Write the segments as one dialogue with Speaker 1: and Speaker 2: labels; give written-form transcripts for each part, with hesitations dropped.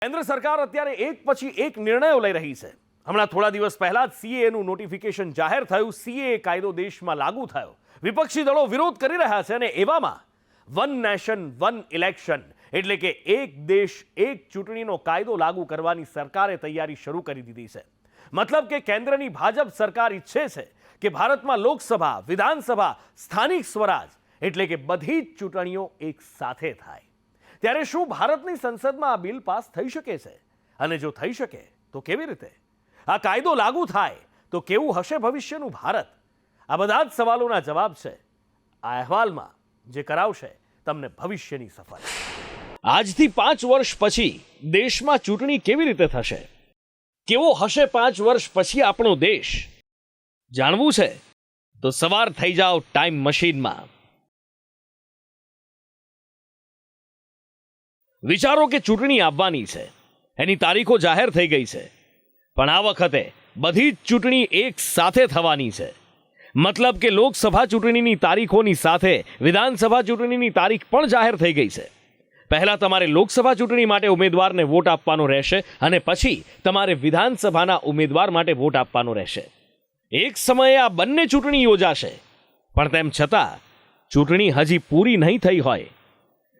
Speaker 1: કેન્દ્ર સરકાર અત્યારે એક પછી એક નિર્ણયો લઈ રહી છે। હમણાં થોડા દિવસ પહેલા જ સીએએનું નોટિફિકેશન જાહેર થયું। સીએએ કાયદો દેશમાં લાગુ થયો। વિપક્ષી દળો વિરોધ કરી રહ્યા છે અને એવામાં વન નેશન વન ઇલેક્શન એટલે કે એક દેશ એક ચૂંટણીનો કાયદો લાગુ કરવાની સરકારે તૈયારી શરૂ કરી દીધી છે। મતલબ કે કેન્દ્રની ભાજપ સરકાર ઈચ્છે છે કે ભારતમાં લોકસભા, વિધાનસભા, સ્થાનિક સ્વરાજ એટલે કે બધી જ ચૂંટણીઓ એક સાથે થાય। ત્યારે શું ભારતની સંસદમાં આ બિલ પાસ થઈ શકે છે? અને જો થઈ શકે તો કેવી રીતે? આ કાયદો લાગુ થાય તો કેવું હશે ભવિષ્યનું ભારત? આ બધા જ સવાલોના જવાબ છે આ અહેવાલમાં, જે કરાવશે તમને ભવિષ્યની સફર। આજથી 5 વર્ષ પછી દેશમાં ચૂંટણી કેવી રીતે થશે? કેવો હશે 5 વર્ષ પછી આપણો દેશ? જાણવું છે તો સવાર થઈ જાઓ ટાઈમ મશીનમાં। વિચારો કે ચૂંટણી આવવાની છે, એની તારીખો જાહેર થઈ ગઈ છે, પણ આ વખતે બધી જ ચૂંટણી એક સાથે થવાની છે। મતલબ કે લોકસભા ચૂંટણીની તારીખોની સાથે વિધાનસભા ચૂંટણીની તારીખ પણ જાહેર થઈ ગઈ છે। પહેલા તમારે લોકસભા ચૂંટણી માટે ઉમેદવારને વોટ આપવાનો રહેશે અને પછી તમારે વિધાનસભાના ઉમેદવાર માટે વોટ આપવાનો રહેશે। એક સમયે આ બંને ચૂંટણી યોજાશે, પણ તેમ છતાં ચૂંટણી હજી પૂરી નહીં થઈ હોય।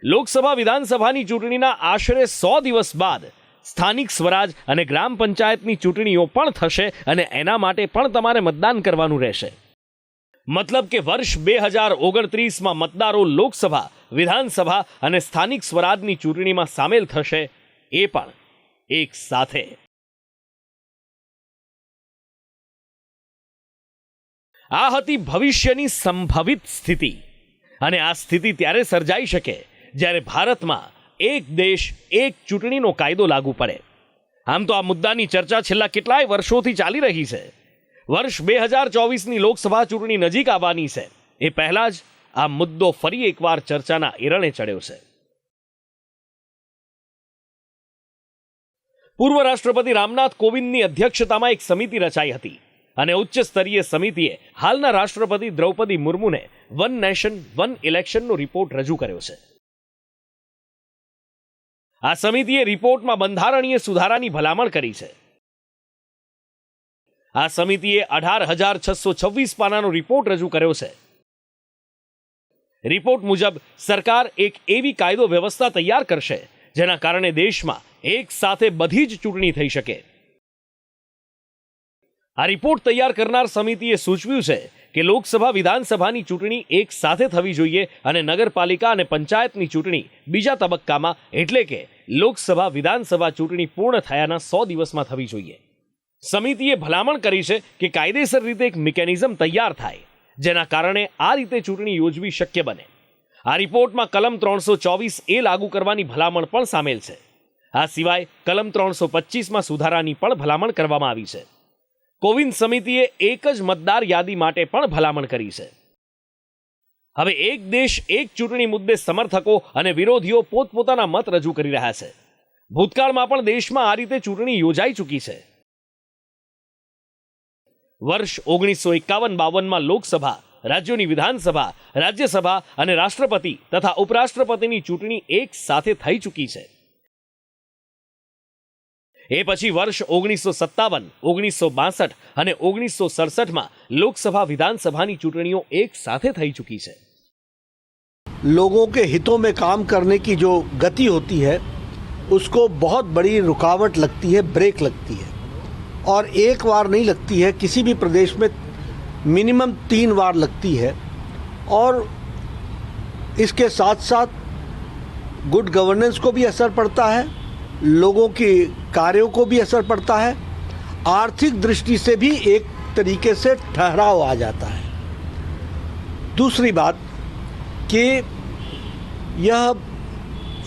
Speaker 1: લોકસભા વિધાનસભાની ચૂંટણીના આશરે 100 દિવસ બાદ સ્થાનિક સ્વરાજ અને ગ્રામ પંચાયતની ચૂંટણીઓ પણ થશે અને એના માટે પણ તમારે મતદાન કરવાનું રહેશે। મતલબ કે વર્ષ 2029માં મતદારો લોકસભા, વિધાનસભા અને સ્થાનિક સ્વરાજની ચૂંટણીમાં સામેલ થશે, એ પણ એક સાથે। આ હતી ભવિષ્યની સંભવિત સ્થિતિ, અને આ સ્થિતિ ત્યારે સર્જાઈ શકે જ્યારે ભારતમાં એક દેશ એક ચૂંટણીનો કાયદો લાગુ પડે। આમ તો આ મુદ્દાની ચર્ચા છેલ્લા કેટલાય વર્ષોથી ચાલી રહી છે। વર્ષ 2024ની લોકસભા ચૂંટણી નજીક આવવાની છે, એ પહેલા જ આ મુદ્દો ફરી એકવાર ચર્ચાના એરણે ચડ્યો છે। પૂર્વ રાષ્ટ્રપતિ રામનાથ કોવિંદની અધ્યક્ષતામાં એક સમિતિ રચાઈ હતી અને ઉચ્ચ સ્તરીય સમિતિએ હાલના રાષ્ટ્રપતિ દ્રૌપદી મુર્મુને વન નેશન વન ઇલેક્શનનો રિપોર્ટ રજૂ કર્યો છે। આ સમિતિએ રિપોર્ટમાં બંધારણીય સુધારાની ભલામણ કરી છે। આ સમિતિએ 18,626 પાનાનો રિપોર્ટ રજૂ કર્યો છે। રિપોર્ટ મુજબ સરકાર એક એવી કાયદો વ્યવસ્થા તૈયાર કરશે જેના કારણે દેશમાં એક સાથે બધી જ ચૂંટણી થઈ શકે। આ રિપોર્ટ તૈયાર કરનાર સમિતિએ સૂચવ્યું છે કે લોકસભા, વિધાનસભાની ચૂંટણી એક સાથે થવી જોઈએ અને નગરપાલિકા અને પંચાયતની ચૂંટણી બીજા તબક્કામાં એટલે કે લોકસભા, વિધાનસભા ચૂંટણી પૂર્ણ થયાના 100 દિવસમાં થવી જોઈએ। સમિતિએ ભલામણ કરી છે કે કાયદેસર રીતે એક મિકેનિઝમ તૈયાર થાય જેના કારણે આ રીતે ચૂંટણી યોજવી શક્ય બને। આ રિપોર્ટમાં કલમ 324A લાગુ કરવાની ભલામણ પણ સામેલ છે। આ સિવાય કલમ 325માં સુધારાની પણ ભલામણ કરવામાં આવી છે। કોવિંદ સમિતિએ એક જ મતદાર યાદી માટે પણ ભલામણ કરી છે। હવે એક દેશ એક ચૂંટણી મુદ્દે સમર્થકો અને વિરોધીઓ પોતપોતાના મત રજૂ કરી રહ્યા છે। ભૂતકાળમાં પણ દેશમાં આ રીતે ચૂંટણી યોજાઈ ચૂકી છે। વર્ષ 1951-52માં લોકસભા, રાજ્યોની વિધાનસભા, રાજ્યસભા અને રાષ્ટ્રપતિ તથા ઉપરાષ્ટ્રપતિની ચૂંટણી એક સાથે થઈ ચૂકી છે। એ પછી વર્ષ 1957, 1962 અને 1967માં લોકસભા, વિधानसभाની चूंटनियों एक साथ થઈ ચૂકી છે।
Speaker 2: लोगों के हितों में काम करने की जो गति होती है उसको बहुत बड़ी रुकावट लगती है, ब्रेक लगती है, और एक बार नहीं लगती है, किसी भी प्रदेश में मिनिमम 3 बार लगती है। और इसके साथ साथ गुड गवर्नेंस को भी असर पड़ता है, लोगों के कार्यों को भी असर पड़ता है, आर्थिक दृष्टि से भी एक तरीके से ठहराव आ जाता है। दूसरी बात कि यह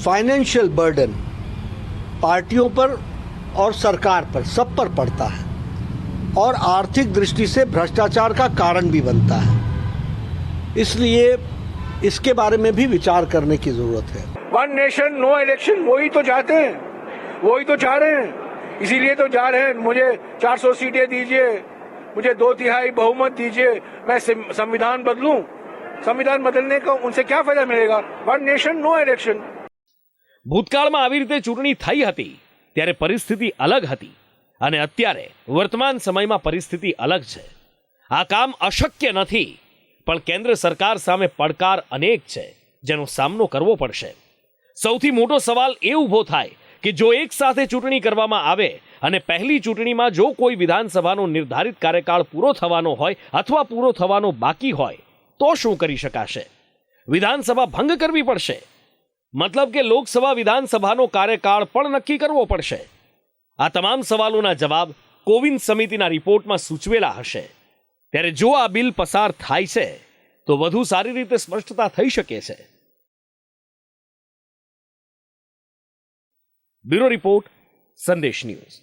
Speaker 2: फाइनेंशियल बर्डन पार्टियों पर और सरकार पर सब पर पड़ता है और आर्थिक दृष्टि से भ्रष्टाचार का कारण भी बनता है। इसलिए इसके बारे में भी विचार करने की ज़रूरत है।
Speaker 3: वन नेशन नो इलेक्शन, वही तो चाहते हैं, वही तो चाह रहे हैं, इसीलिए तो जा रहे हैं। मुझे 400 सीटें दीजिए, मुझे 2/3 बहुमत दीजिए, मैं संविधान बदलूं। संविधान बदलने का उनसे क्या फायदा मिलेगा? One nation no election.
Speaker 1: ભૂતકાળમાં આવી રીતે ચૂંટણી થઈ હતી ત્યારે પરિસ્થિતિ અલગ હતી અને અત્યારે વર્તમાન સમયમાં પરિસ્થિતિ અલગ છે. આ કામ અશક્ય નથી, પણ કેન્દ્ર સરકાર સામે પડકાર અનેક છે જેનો સામનો કરવો પડશે. સૌથી મોટો સવાલ એ ઊભો થાય કે જો એક સાથે ચૂંટણી કરવામાં આવે અને પહેલી ચૂંટણીમાં જો કોઈ વિધાનસભાનો નિર્ધારિત કાર્યકાળ પૂરો થવાનો હોય અથવા પૂરો થવાનો બાકી હોય તો શું કરી શકાશે? વિધાનસભા ભંગ કરવી પડશે, મતલબ કે લોકસભા વિધાનસભાનો કાર્યકાળ પણ નક્કી કરવો પડશે. આ તમામ સવાલોના જવાબ કોવિંદ સમિતિના રિપોર્ટમાં સૂચવેલા હશે. ત્યારે જો આ બિલ પસાર થાય છે તો વધુ સારી રીતે સ્પષ્ટતા થઈ શકે છે. બ્યુરો રિપોર્ટ, સંદેશ ન્યૂઝ.